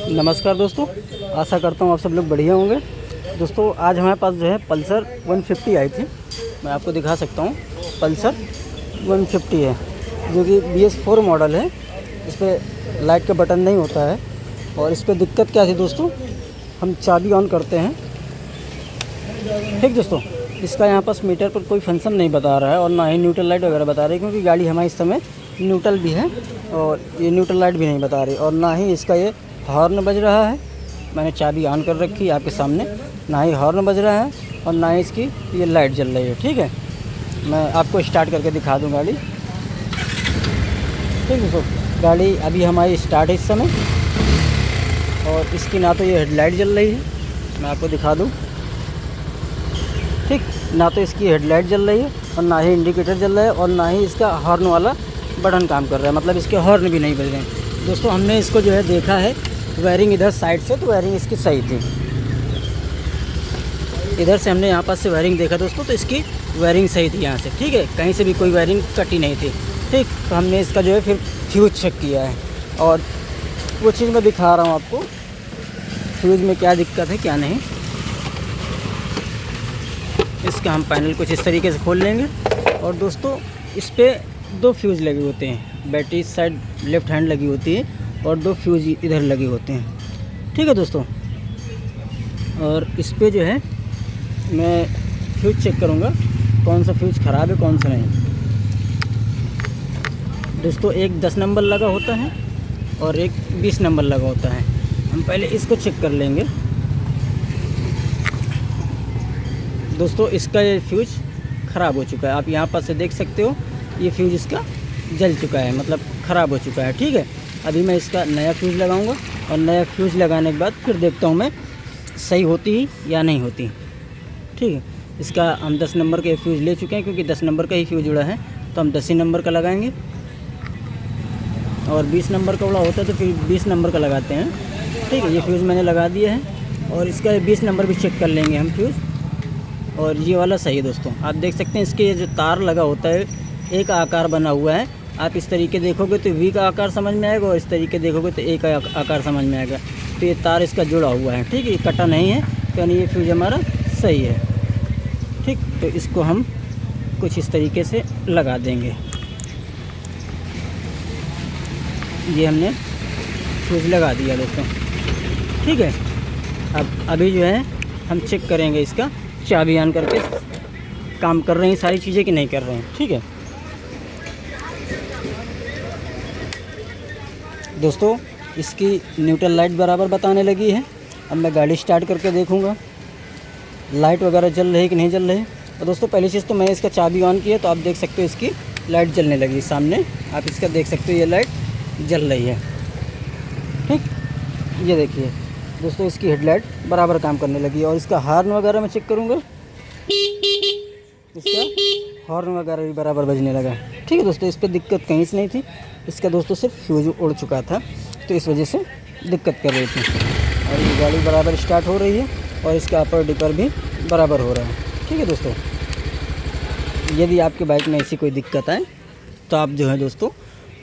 नमस्कार दोस्तों, आशा करता हूँ आप सब लोग बढ़िया होंगे। दोस्तों आज हमारे पास जो है पल्सर 150 आई थी। मैं आपको दिखा सकता हूँ। पल्सर 150 है जो कि BS4 मॉडल है। इस पर लाइट का बटन नहीं होता है। और इस पर दिक्कत क्या थी दोस्तों, हम चाबी ऑन करते हैं, ठीक दोस्तों, इसका यहाँ पास मीटर पर कोई फंक्शन नहीं बता रहा है और ना ही न्यूट्रल लाइट वगैरह बता रही है, क्योंकि गाड़ी हमारी इस समय न्यूट्रल भी है और ये न्यूट्रल लाइट भी नहीं बता रही। और ना ही इसका ये हॉर्न बज रहा है। मैंने चाबी ऑन कर रखी है आपके सामने, ना ही हॉर्न बज रहा है और ना ही इसकी ये लाइट जल रही है। ठीक है, मैं आपको स्टार्ट करके दिखा दूँ गाड़ी। ठीक है दोस्तों, गाड़ी अभी हमारी स्टार्ट है इस समय और इसकी ना तो ये हेडलाइट जल रही है, मैं आपको दिखा दूँ। ठीक, ना तो इसकी हेडलाइट जल रही है और ना ही इंडिकेटर जल रहा है और ना ही इसका हॉर्न वाला बटन काम कर रहा है, मतलब इसके हॉर्न भी नहीं बज रहे हैं। दोस्तों हमने इसको जो है देखा है वायरिंग इधर साइड से, तो वायरिंग इसकी सही थी। इधर से हमने यहाँ पास से वायरिंग देखा दोस्तों, तो इसकी वायरिंग सही थी यहाँ से। ठीक है, कहीं से भी कोई वायरिंग कटी नहीं थी। ठीक, तो हमने इसका जो है फिर फ्यूज चेक किया है और वो चीज़ मैं दिखा रहा हूँ आपको, फ्यूज में क्या दिक्कत है क्या नहीं। इसका हम पैनल कुछ इस तरीके से खोल लेंगे और दोस्तों इस पर 2 फ्यूज़ लगे होते हैं। बैटरी साइड लेफ़्ट हैंड लगी होती है और 2 फ्यूज़ इधर लगे होते हैं। ठीक है दोस्तों, और इस पे जो है मैं फ्यूज़ चेक करूँगा कौन सा फ्यूज़ ख़राब है कौन सा नहीं। दोस्तों एक 10 नंबर लगा होता है और एक 20 नंबर लगा होता है। हम पहले इसको चेक कर लेंगे। दोस्तों इसका ये फ्यूज़ ख़राब हो चुका है, आप यहाँ पर से देख सकते हो। ये फ्यूज़ इसका जल चुका है, मतलब ख़राब हो चुका है। ठीक है, अभी मैं इसका नया फ्यूज़ लगाऊंगा और नया फ्यूज़ लगाने के बाद फिर देखता हूँ मैं सही होती ही या नहीं होती। ठीक है, इसका हम 10 नंबर के फ्यूज़ ले चुके हैं, क्योंकि 10 नंबर का ही फ्यूज़ जुड़ा है, तो हम 10 ही नंबर का लगाएंगे। और 20 नंबर का उड़ा होता है तो फिर 20 नंबर का लगाते हैं। ठीक है, ये फ्यूज़ मैंने लगा दिया है और इसका 20 नंबर भी चेक कर लेंगे हम फ्यूज़। और ये वाला सही है दोस्तों, आप देख सकते हैं इसके ये जो तार लगा होता है एक आकार बना हुआ है। आप इस तरीके देखोगे तो वी का आकार समझ में आएगा और इस तरीके देखोगे तो एक आकार समझ में आएगा। तो ये तार इसका जुड़ा हुआ है। ठीक है, ये कटा नहीं है, तो यानी ये फ्यूज़ हमारा सही है। ठीक, तो इसको हम कुछ इस तरीके से लगा देंगे। ये हमने फ्यूज़ लगा दिया दोस्तों। ठीक है, अब अभी जो है हम चेक करेंगे इसका चाबी ऑन करके काम कर रही हैं सारी चीज़ें कि नहीं कर रहे हैं। ठीक है दोस्तों, इसकी न्यूट्रल लाइट बराबर बताने लगी है। अब मैं गाड़ी स्टार्ट करके देखूंगा लाइट वगैरह जल रही है कि नहीं जल रही है। और दोस्तों पहली चीज़ तो मैंने इसका चाबी ऑन किया, तो आप देख सकते हो इसकी लाइट जलने लगी सामने। आप इसका देख सकते हो ये लाइट जल रही है। ठीक, ये देखिए दोस्तों इसकी हेडलाइट बराबर काम करने लगी है। और इसका हॉर्न वगैरह मैं चेक करूँगा, इसका हॉर्न वगैरह भी बराबर बजने लगा। ठीक है दोस्तों, इस पर दिक्कत कहीं से नहीं थी। इसका दोस्तों सिर्फ फ्यूज उड़ चुका था, तो इस वजह से दिक्कत कर रही थी। और ये गाड़ी बराबर स्टार्ट हो रही है और इसका अपर डिपर भी बराबर हो रहा है। ठीक है दोस्तों, यदि आपके बाइक में ऐसी कोई दिक्कत आए तो आप जो है दोस्तों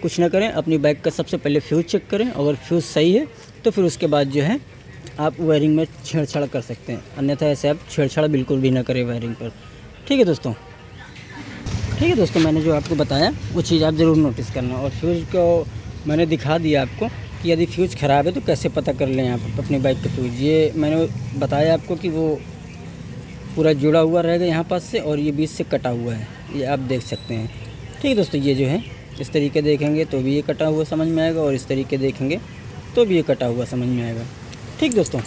कुछ ना करें, अपनी बाइक का सबसे पहले फ्यूज़ चेक करें। अगर फ्यूज़ सही है तो फिर उसके बाद जो है आप वायरिंग में छेड़छाड़ कर सकते हैं, अन्यथा ऐसे आप छेड़छाड़ बिल्कुल भी ना करें वायरिंग पर। ठीक है दोस्तों, ठीक है दोस्तों, मैंने जो आपको बताया वो चीज़ आप ज़रूर नोटिस करना। और फ्यूज़ को मैंने दिखा दिया आपको कि यदि फ्यूज़ ख़राब है तो कैसे पता कर लें आप अपनी बाइक का फ्यूज़। ये मैंने बताया आपको कि वो पूरा जुड़ा हुआ रहेगा यहाँ पास से और ये बीच से कटा हुआ है, ये आप देख सकते हैं। ठीक है दोस्तों, ये जो है इस तरीके देखेंगे तो भी ये कटा हुआ समझ में आएगा और इस तरीके देखेंगे तो भी ये कटा हुआ समझ में आएगा। ठीक दोस्तों।